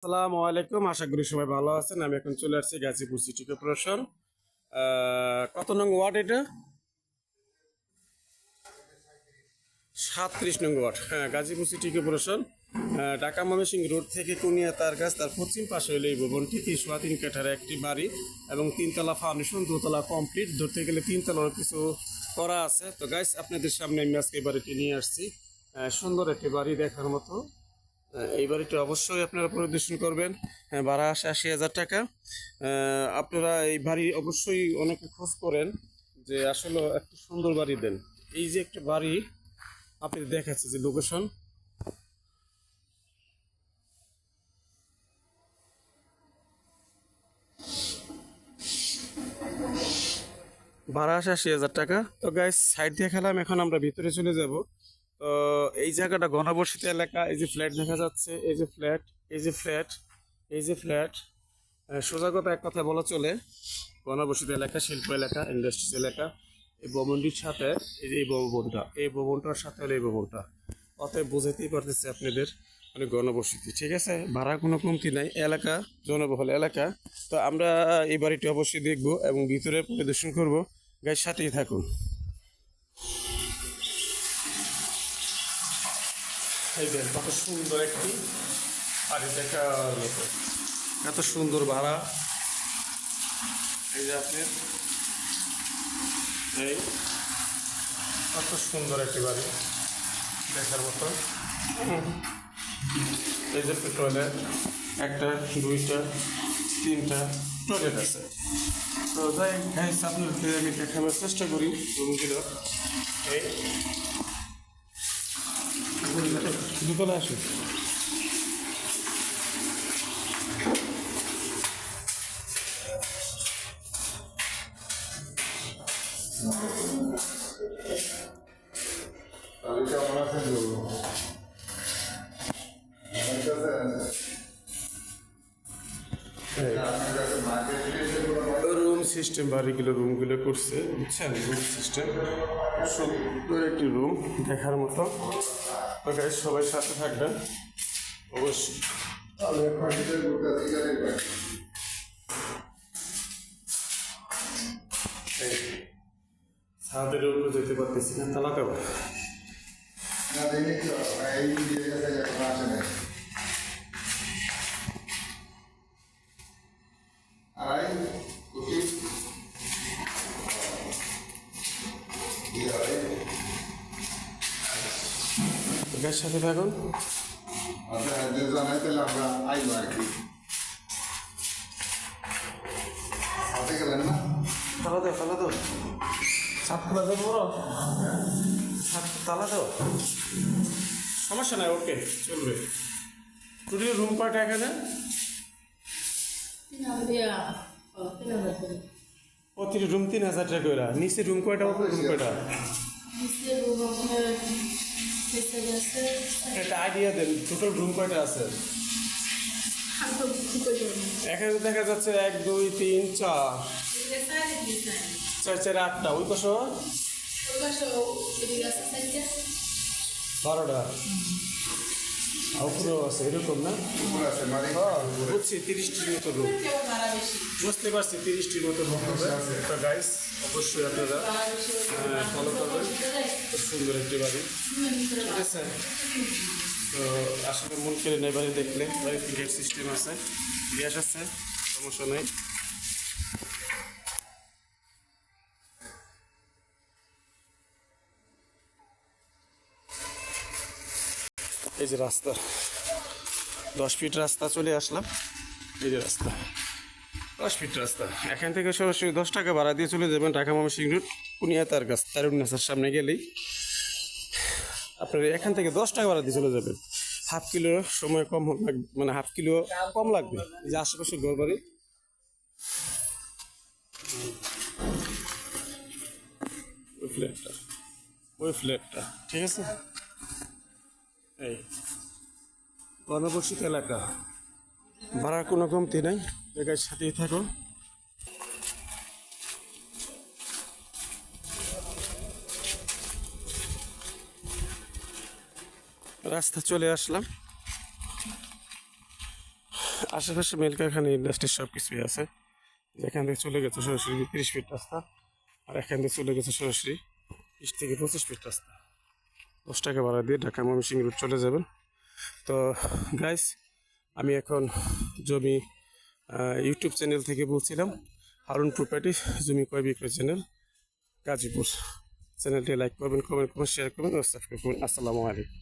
আসসালামু আলাইকুম, আশা করি সবাই ভালো আছেন। আমি এখন চলে আসছি গাজীপুর সিটি কর্পোরেশন। কত নং ওয়ার্ড এটা? 37 নং ওয়ার্ড। হ্যাঁ, Gazipur city corporation. Dhaka Mymensingh road থেকে কুনিয়া তার গাছ, তার পশ্চিম পাশে হলো এই ভবনটি। 3 কাঠার একটি বাড়ি এবং 3 তলা ফাউন্ডেশন, 2 তলা কমপ্লিট, ধরতে গেলে 3 তলার কিছু করা আছে। তো গাইস, আপনাদের সামনে আমি আজকে এই বাড়িটি নিয়ে আসছি। সুন্দর একটি বাড়ি দেখার মতো। এই বাড়িটি অবশ্যই আপনারা পরিদর্শন করবেন। ভাড়া আসে 80,000 টাকা। আপনারা এই বাড়ি অবশ্যই অনেকে খোঁজ করেন যে আসলে একটা সুন্দর বাড়ি দেন। এই যে একটা বাড়ি আপনি দেখাচ্ছে যে লোকেশন, ভাড়া আসে 80,000 টাকা। তো গাইস, সাইড দিয়ে খেলাম, এখন আমরা ভিতরে চলে যাব। তো এই জায়গাটা ঘনবসতি এলাকা। এই যে ফ্ল্যাট দেখা যাচ্ছে, এই যে ফ্ল্যাট, এই যে ফ্ল্যাট, এই যে ফ্ল্যাট। সোজা কথা এক কথা বলা চলে, ঘনবসতি এলাকা, শিল্প এলাকা, ইন্ডাস্ট্রিজ এলাকা। এই ভবনটির সাথে এই যে এই ভবনটা, এই ভবনটার সাথে হলো এই ভবনটা। অতএব বুঝাতেই পারতেছে আপনাদের, মানে ঘনবসতি। ঠিক আছে, ভাড়া কোনো কমতি নাই, এলাকা জনবহুল এলাকা। তো আমরা এই বাড়িটি অবশ্যই দেখব এবং ভিতরে পরিদর্শন করব। গাইস, সাথেই থাকুন। এই দেখ, কত সুন্দর একটি বাড়ি দেখার মতো, এত সুন্দর ভাড়া। এই যে আপনি, এই কত সুন্দর একটি বাড়ি দেখার মতো। এই যে টয়লেট, একটা, দুইটা, তিনটা টয়লেট আছে। তো যাই গাইস, আপনাদেরকে আমি দেখানোর চেষ্টা করি রুমগুলো। এই দুতলা আসুন। রুম সিস্টেম, বাড়িগুলো রুমগুলো করছে, বুঝছেন? রুম সিস্টেম, সুন্দর একটি রুম দেখার মতো। তো গাইস, সবাই সাথে থাকবেন অবশ্যই। এই ছাদের উপরে যেতে পারতেছি না, তালা দেবো। গ্যাস সাথে থাকুন। আমরা আইবো আর কি সাথে গেলেন না। তালা দাও, তালা দাও, ছাদ খোলা দেবো, বড় ছাদ তালা দাও। সমস্যা নাই, ওকে, চলবে। টোটাল রুম কয়টা এখানে? প্রতিটি রুম 3,000 টাকা করে। নিচে রুম কয়টা, উপরে রুম কয়টা? একটা আইডিয়া দেন, টোটাল রুম কয়টা আছে? এখানে দেখা যাচ্ছে 1, 2, 3, 4, 4, 4, 8টা। ওই পাশে 12টা। উপরেও আছে, এরকম না? বুঝছি, 30টির মতো রুম। বুঝতে পারছি, 30টির মতো রুম হবে। তো গাইস, অবশ্যই আপনারা ফলো করবেন। খুব সুন্দর একটি বাড়ি, ঠিক আছে? তো আসলে মন কেড়ে নেই বাড়ি দেখলে। বাড়িতে গেট সিস্টেম আছে, গ্যাস আছে, সমস্যা নেই। এই যে রাস্তা, 10 ফিট রাস্তা, চলে আসলাম। এই যে রাস্তা, 10 ফিট রাস্তা। এখান থেকে সরাসরি 10 টাকা ভাড়া দিয়ে চলে যাবেন ঢাকা ময়মনসিংহ রোড, কুনিয়া তার গাছ, তারুণ্যের সামনে গেলেই আপনার এখান থেকে 10 টাকা ভাড়া দিয়ে চলে যাবেন। হাফ কিলো সময় কম লাগবে, মানে হাফ কিলো কম লাগবে। এই যে আশেপাশে ঘর বাড়ি, ওই ফ্ল্যাটটা, ওই ফ্ল্যাটটা, ঠিক আছে? এই ঘনবসতি এলাকা, ভাড়ার কোনো কমতি নাই। জায়গায় সাথেই থাকুন। রাস্তা চলে আসলাম। আশেপাশে মিল কারখানা ইন্ডাস্ট্রি সব কিছুই আছে। যেখান থেকে চলে গেছে সরাসরি 30 ফিট রাস্তা, আর এখান থেকে চলে গেছে সরাসরি 20 থেকে 25 ফিট রাস্তা। 10 টাকা ভাড়া দিয়ে ঢাকা ময়মনসিংহ রুট চলে যাবেন। তো গাইস, আমি এখন জমি ইউটিউব চ্যানেল থেকে বলছিলাম, হারুন প্রপার্টি জমি ক্রয় বিক্রয় চ্যানেল, গাজীপুর। চ্যানেলটি লাইক করবেন, কমেন্ট করবেন, শেয়ার করবেন ও সাবস্ক্রাইব করবেন। আসসালামু আলাইকুম।